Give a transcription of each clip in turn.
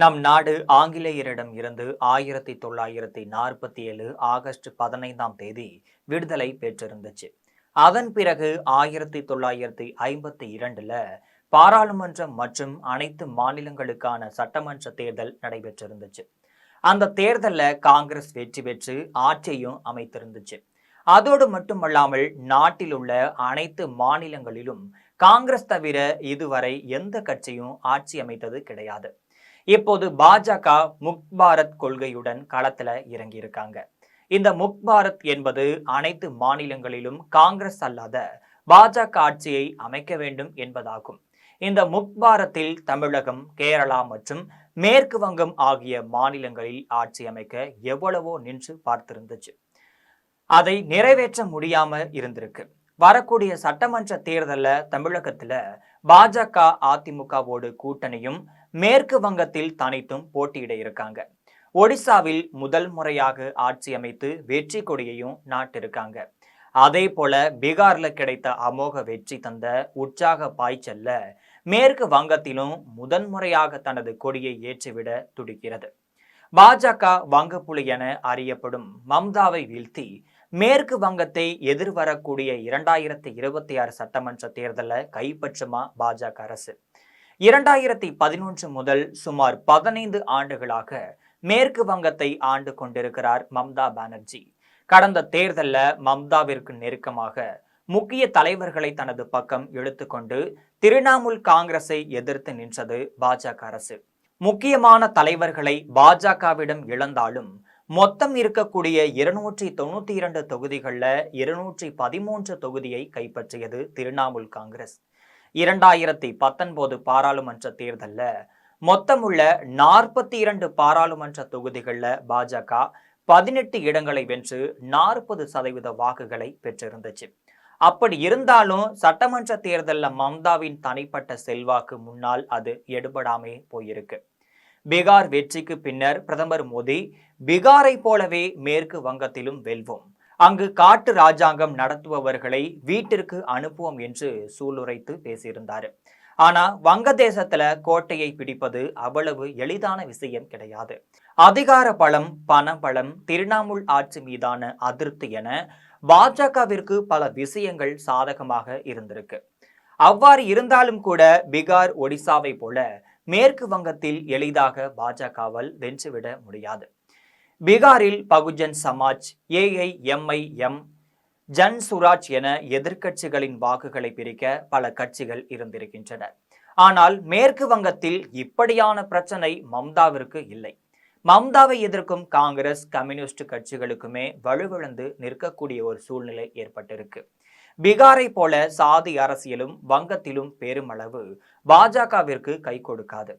நம் நாடு ஆங்கிலேயரிடம் இருந்து 1947 ஆகஸ்ட் 15ஆம் தேதி விடுதலை பெற்றிருந்துச்சு. அதன் பிறகு 1952ல பாராளுமன்றம் மற்றும் அனைத்து மாநிலங்களுக்கான சட்டமன்ற தேர்தல் நடைபெற்றிருந்துச்சு. அந்த தேர்தல்ல காங்கிரஸ் வெற்றி பெற்று ஆட்சியையும் அமைத்திருந்துச்சு. அதோடு மட்டுமல்லாமல் நாட்டில் உள்ள அனைத்து மாநிலங்களிலும் காங்கிரஸ் தவிர இதுவரை எந்த கட்சியும் ஆட்சி அமைத்தது கிடையாது. இப்போது பாஜக முக்த் பாரத் கொள்கையுடன் களத்துல இறங்கி இருக்காங்க. இந்த முக்த் பாரத் என்பது அனைத்து மாநிலங்களிலும் காங்கிரஸ் அல்லாத பாஜக ஆட்சியை அமைக்க வேண்டும் என்பதாகும். இந்த முக்த் பாரத்தில் தமிழகம், கேரளா மற்றும் மேற்கு வங்கம் ஆகிய மாநிலங்களில் ஆட்சி அமைக்க எவ்வளவோ நின்று பார்த்திருந்துச்சு. அதை நிறைவேற்ற முடியாம இருந்திருக்கு. வரக்கூடிய சட்டமன்ற தேர்தல்ல தமிழகத்துல பாஜக அதிமுகவோடு கூட்டணியும், மேற்கு வங்கத்தில் தனித்தும் போட்டியிட இருக்காங்க. ஒடிசாவில் முதல் முறையாக ஆட்சி அமைத்து வெற்றி கொடியையும் நாட்டிருக்காங்க. அதே போல பீகார்ல கிடைத்த அமோக வெற்றி தந்த உற்சாக பாய்ச்சல்ல மேற்கு வங்கத்திலும் முதன்முறையாக தனது கொடியை ஏற்றிவிட துடிக்கிறது. பாஜக வங்கப்புலி என அறியப்படும் மம்தாவை வீழ்த்தி மேற்கு வங்கத்தை எதிர்வரக்கூடிய 2026 சட்டமன்ற தேர்தலில் கைப்பற்றுமா பாஜக அரசு? 2011 முதல் சுமார் 15 ஆண்டுகளாக மேற்கு வங்கத்தை ஆண்டு கொண்டிருக்கிறார் மம்தா பானர்ஜி. கடந்த தேர்தலில் மம்தாவிற்கு நெருக்கமாக முக்கிய தலைவர்களை தனது பக்கம் இழுத்துக்கொண்டு திரிணாமுல் காங்கிரஸை எதிர்த்து நின்றது பாஜக அரசு. முக்கியமான தலைவர்களை பாஜகவிடம் இழந்தாலும் மொத்தம் இருக்கக்கூடிய 292 தொகுதிகளில் 213 தொகுதியை கைப்பற்றியது திரிணாமுல் காங்கிரஸ். 2019 பாராளுமன்ற தேர்தலில் மொத்தம் உள்ள 42 பாராளுமன்ற தொகுதிகளில் பாஜக 18 இடங்களை வென்று 40% வாக்குகளை பெற்றிருந்துச்சு. அப்படி இருந்தாலும் சட்டமன்ற தேர்தலில் மம்தாவின் தனிப்பட்ட செல்வாக்கு முன்னால் அது எடுபடாமே போயிருக்கு. பீகார் வெற்றிக்கு பின்னர் பிரதமர் மோடி பீகாரை போலவே மேற்கு வங்கத்திலும் வெல்வோம், அங்கு காட்டு ராஜாங்கம் நடத்துபவர்களை வீட்டிற்கு அனுப்புவோம் என்று சூளுரைத்து பேசியிருந்தார். ஆனா வங்கதேசத்துல கோட்டையை பிடிப்பது அவ்வளவு எளிதான விஷயம் கிடையாது. அதிகார பலம், பண பலம், திரிணாமுல் ஆட்சி மீதான அதிருப்தி என பாஜகவிற்கு பல விஷயங்கள் சாதகமாக இருந்திருக்கு. அவ்வாறு இருந்தாலும் கூட பீகார், ஒடிசாவை போல மேற்கு வங்கத்தில் எளிதாக பாஜகவால் வென்றுவிட முடியாது. பீகாரில் பகுஜன் சமாஜ், ஏஐஎம்ஐஎம், ஜன் சுராஜ் என எதிர்க்கட்சிகளின் வாக்குகளை பிரிக்க பல கட்சிகள் இருந்திருக்கின்றன. ஆனால் மேற்கு வங்கத்தில் இப்படியான பிரச்சனை மம்தாவிற்கு இல்லை. மம்தாவை எதிர்க்கும் காங்கிரஸ், கம்யூனிஸ்ட் கட்சிகளுக்குமே வலுவிழந்து நிற்கக்கூடிய ஒரு சூழ்நிலை ஏற்பட்டிருக்கு. பீகாரை போல சாதி அரசியலும் வங்கத்திலும் பெருமளவு பாஜகவிற்கு கை கொடுக்காது.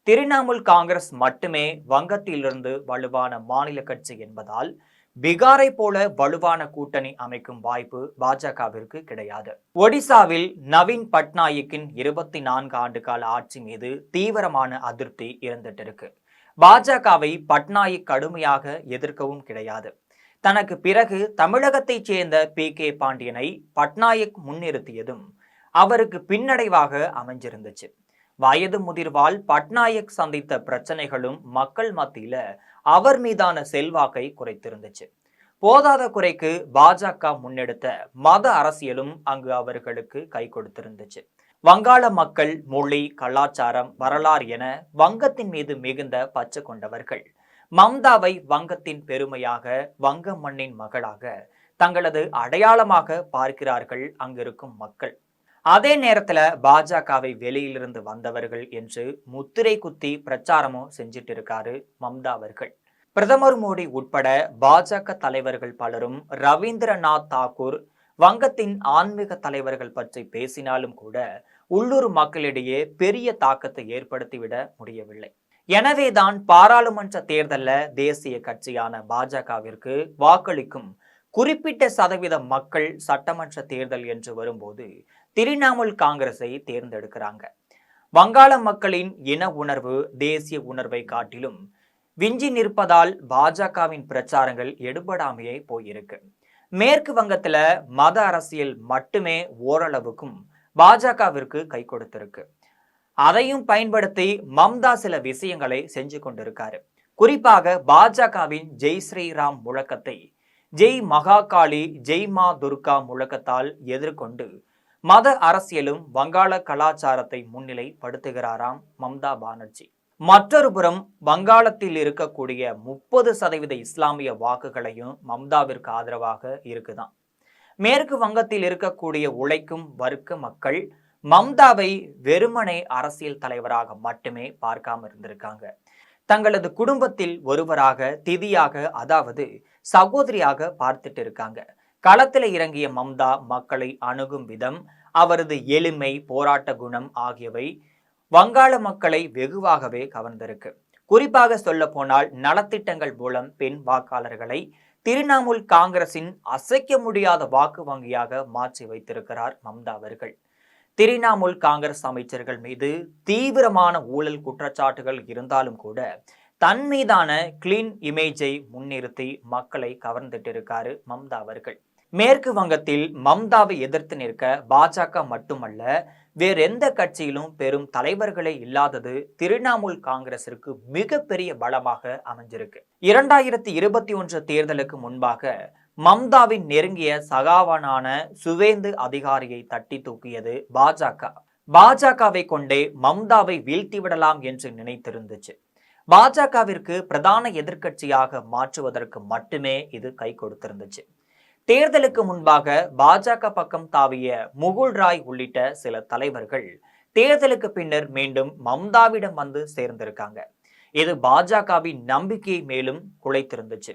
திரிணாமுல் காங்கிரஸ் மட்டுமே வங்கத்திலிருந்து வலுவான மாநில கட்சி என்பதால் பீகாரை போல வலுவான கூட்டணி அமைக்கும் வாய்ப்பு பாஜகவிற்கு கிடையாது. ஒடிசாவில் நவீன் பட்நாயக்கின் 24 ஆண்டு கால ஆட்சி மீது தீவிரமான அதிருப்தி இருந்துட்டு இருக்கு. பாஜகவை பட்நாயக் கடுமையாக எதிர்க்கவும் கிடையாது. தனக்கு பிறகு தமிழகத்தைச் சேர்ந்த PK பாண்டியனை பட்நாயக் முன்னிறுத்தியதும் அவருக்கு பின்னடைவாக அமைஞ்சிருந்துச்சு. வயது முதிர்வால் பட்நாயக் சந்தித்த பிரச்சனைகளும் மக்கள் மத்தியில அவர் மீதான செல்வாக்கை குறைத்திருந்துச்சு. போதாத குறைக்கு பாஜக முன்னெடுத்த மத அரசியலும் அங்கு அவர்களுக்கு கை கொடுத்திருந்துச்சு. வங்காள மக்கள் மொழி, கலாச்சாரம், வரலாறு என வங்கத்தின் மீது மிகுந்த பற்று கொண்டவர்கள் மம்தாவை வங்கத்தின் பெருமையாக, வங்க மண்ணின் மகளாக தங்களது அடையாளமாக பார்க்கிறார்கள் அங்கிருக்கும் மக்கள். அதே நேரத்துல பாஜகவை வெளியிலிருந்து வந்தவர்கள் என்று முத்திரை குத்தி பிரச்சாரமும் செஞ்சிட்டு இருக்காரு மம்தா அவர்கள். பிரதமர் மோடி உட்பட பாஜக தலைவர்கள் பலரும் ரவீந்திரநாத் தாக்கூர், வங்கத்தின் ஆன்மீக தலைவர்கள் பற்றி பேசினாலும் கூட உள்ளூர் மக்களிடையே பெரிய தாக்கத்தை ஏற்படுத்திவிட முடியவில்லை. எனவேதான் பாராளுமன்ற தேர்தலில் தேசிய கட்சியான பாஜகவிற்கு வாக்களிக்கும் குறிப்பிட்ட சதவீத மக்கள் சட்டமன்ற தேர்தல் என்று வரும்போது திரிணாமுல் காங்கிரஸை தேர்ந்தெடுக்கிறாங்க. வங்காள மக்களின் இன உணர்வு தேசிய உணர்வை காட்டிலும் விஞ்சி நிற்பதால் பாஜகவின் பிரச்சாரங்கள் எடுபடாமையே போயிருக்கு. மேற்கு வங்கத்துல மத அரசியல் மட்டுமே ஓரளவுக்கும் பாஜகவிற்கு கை கொடுத்திருக்கு. அதையும் பயன்படுத்தி மம்தா சில விஷயங்களை செஞ்சு கொண்டிருக்காரு. குறிப்பாக பாஜகவின் ஜெய் ஸ்ரீராம் முழக்கத்தை ஜெய் மகாகாளி ஜெய் மா துர்கா முழக்கத்தால் எதிர்கொண்டு மத அரசியலும் வங்காள கலாச்சாரத்தை முன்னிலைப்படுத்துகிறாராம் மம்தா பானர்ஜி. மற்றொரு புறம் வங்காளத்தில் இருக்கக்கூடிய 30% இஸ்லாமிய வாக்குகளையும் மம்தாவிற்கு ஆதரவாக இருக்குதான். மேற்கு வங்கத்தில் இருக்கக்கூடிய உழைக்கும் வர்க்க மக்கள் மம்தாவை வெறுமனே அரசியல் தலைவராக மட்டுமே பார்க்காம இருந்திருக்காங்க. தங்களது குடும்பத்தில் ஒருவராக, திதியாக, அதாவது சகோதரியாக பார்த்துட்டு இருக்காங்க. களத்தில் இறங்கிய மம்தா மக்களை அணுகும் விதம், அவரது எளிமை, போராட்ட குணம் ஆகியவை வங்காள மக்களை வெகுவாகவே கவர்ந்திருக்கு. குறிப்பாக சொல்ல போனால் நலத்திட்டங்கள் மூலம் பெண் வாக்காளர்களை திரிணாமுல் காங்கிரசின் அசைக்க முடியாத வாக்கு வங்கியாக மாற்றி வைத்திருக்கிறார் மம்தா அவர்கள். திரிணாமுல் காங்கிரஸ் அமைச்சர்கள் மீது தீவிரமான ஊழல் குற்றச்சாட்டுகள் இருந்தாலும் கூட தன் மீதான கிளீன் இமேஜை முன்னிறுத்தி மக்களை கவர்ந்துட்டு இருக்காரு மம்தா அவர்கள். மேற்கு வங்கத்தில் மம்தாவை எதிர்த்து நிற்க பாஜக மட்டுமல்ல, வேற எந்த கட்சியிலும் பெரும் தலைவர்களே இல்லாதது திரிணாமுல் காங்கிரசிற்கு மிகப்பெரிய பலமாக அமைஞ்சிருக்கு. 2021 தேர்தலுக்கு முன்பாக மம்தாவின் நெருங்கிய சகாவான சுவேந்து அதிகாரியை தட்டி தூக்கியது பாஜக. பாஜகவை கொண்டே மம்தாவை வீழ்த்திவிடலாம் என்று நினைத்திருந்துச்சு. பாஜகவிற்கு பிரதான எதிர்க்கட்சியாக மாற்றுவதற்கு மட்டுமே இது கை கொடுத்திருந்துச்சு. தேர்தலுக்கு முன்பாக பாஜக பக்கம் தாவிய முகுல் ராய் உள்ளிட்ட சில தலைவர்கள் தேர்தலுக்கு பின்னர் மீண்டும் மம்தாவிடம் வந்து சேர்ந்திருக்காங்க. இது பாஜகவின் நம்பிக்கையை மேலும் குலைத்திருந்துச்சு.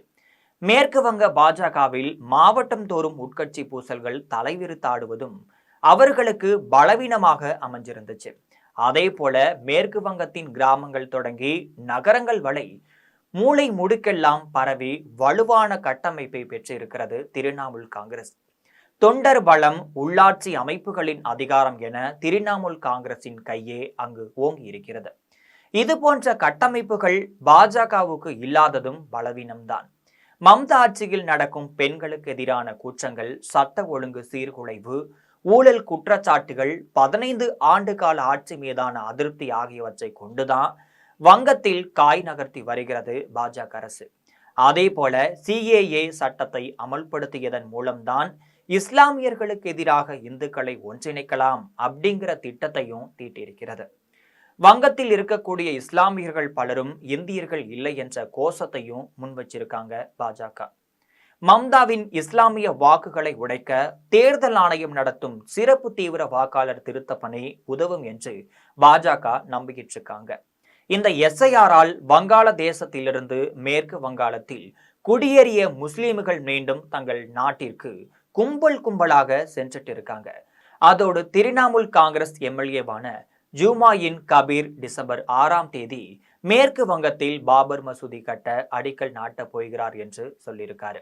மேற்கு வங்க பாஜகவில் மாவட்டம் தோறும் உட்கட்சி பூசல்கள் தலைவிரித்தாடுவதும் அவர்களுக்கு பலவீனமாக அமைஞ்சிருந்துச்சு. அதே போல மேற்கு வங்கத்தின் கிராமங்கள் தொடங்கி நகரங்கள் வரை மூளை முடுக்கெல்லாம் பரவி வலுவான கட்டமைப்பை பெற்றிருக்கிறது திரிணாமுல் காங்கிரஸ். தொண்டர் பலம், உள்ளாட்சி அமைப்புகளின் அதிகாரம் என திரிணாமுல் காங்கிரசின் கையே அங்கு ஓங்கி இருக்கிறது. இது போன்ற கட்டமைப்புகள் பாஜகவுக்கு இல்லாததும் பலவீனம்தான். மம்தா ஆட்சியில் நடக்கும் பெண்களுக்கு எதிரான குற்றங்கள், சட்ட ஒழுங்கு சீர்குலைவு, ஊழல் குற்றச்சாட்டுகள், 15 ஆண்டு கால ஆட்சி மீதான அதிருப்தி ஆகியவற்றை கொண்டுதான் வங்கத்தில் காய் நகர்த்தி வருகிறது பாஜக அரசு. அதே போல சிஏஏ சட்டத்தை அமல்படுத்தியதன் மூலம்தான் இஸ்லாமியர்களுக்கு எதிராக இந்துக்களை ஒன்றிணைக்கலாம் அப்படிங்கிற திட்டத்தையும் தீட்டியிருக்கிறது. வங்கத்தில் இருக்கக்கூடிய இஸ்லாமியர்கள் பலரும் இந்தியர்கள் இல்லை என்ற கோஷத்தையும் முன் வச்சிருக்காங்க பாஜக. மம்தாவின் இஸ்லாமிய வாக்குகளை உடைக்க தேர்தல் ஆணையம் நடத்தும் சிறப்பு தீவிர வாக்காளர் திருத்த பணி உதவும் என்று பாஜக நம்பிக்கிட்டு இருக்காங்க. இந்த எஸ்ஐஆரால் வங்காள தேசத்திலிருந்து மேற்கு வங்காளத்தில் குடியேறிய முஸ்லிம்கள் மீண்டும் தங்கள் நாட்டிற்கு கும்பல் கும்பலாக சென்றுட்டு இருக்காங்க. அதோடு திரிணாமுல் காங்கிரஸ் எம்எல்ஏவான ஜூமாயின் கபீர் டிசம்பர் 6ஆம் தேதி மேற்கு வங்கத்தில் பாபர் மசூதி கட்ட அடிக்கல் நாட்ட போகிறார் என்று சொல்லியிருக்காரு.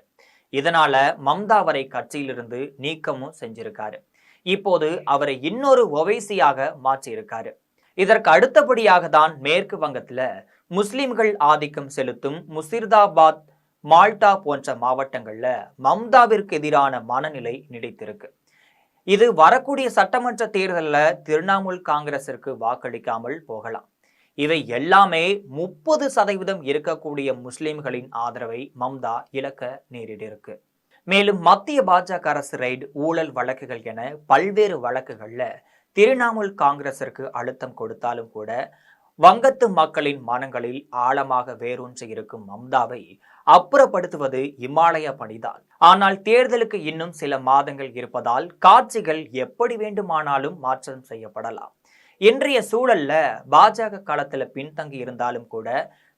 இதனால மம்தா அவரை கட்சியிலிருந்து நீக்கமும் செஞ்சிருக்காரு. இப்போது அவரை இன்னொரு ஒவைசியாக மாற்றியிருக்காரு. இதற்கு அடுத்தபடியாக தான் மேற்கு வங்கத்துல முஸ்லிம்கள் ஆதிக்கம் செலுத்தும் முசிர்தாபாத், மால்டா போன்ற மாவட்டங்கள்ல மம்தாவிற்கு எதிரான மனநிலை நீடித்திருக்கு. இது வரக்கூடிய சட்டமன்ற தேர்தலில் திரிணாமுல் காங்கிரசிற்கு வாக்களிக்காமல் போகலாம். இவை எல்லாமே 30% இருக்கக்கூடிய முஸ்லிம்களின் ஆதரவை மம்தா இழக்க நேரிடிருக்கு. மேலும் மத்திய பாஜக அரசு ரைடு, ஊழல் வழக்குகள் என பல்வேறு வழக்குகள்ல திரிணாமுல் காங்கிரசிற்கு அழுத்தம் கொடுத்தாலும் கூட வங்கத்து மக்களின் மனங்களில் ஆழமாக வேரூன்றி இருக்கும் மம்தாவை அப்புறப்படுத்துவது இமாலய பணிதான். ஆனால் தேர்தலுக்கு இன்னும் சில மாதங்கள் இருப்பதால் காட்சிகள் எப்படி வேண்டுமானாலும் மாற்றம் செய்யப்படலாம். இன்றைய சூழல்ல பாஜக களத்துல பின்தங்கி இருந்தாலும் கூட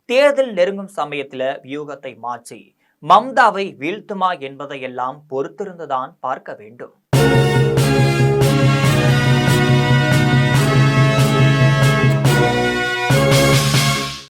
தேர்தல் நெருங்கும் சமயத்துல வியூகத்தை மாற்றி மம்தாவை வீழ்த்துமா என்பதையெல்லாம் பொறுத்திருந்துதான் பார்க்க வேண்டும்.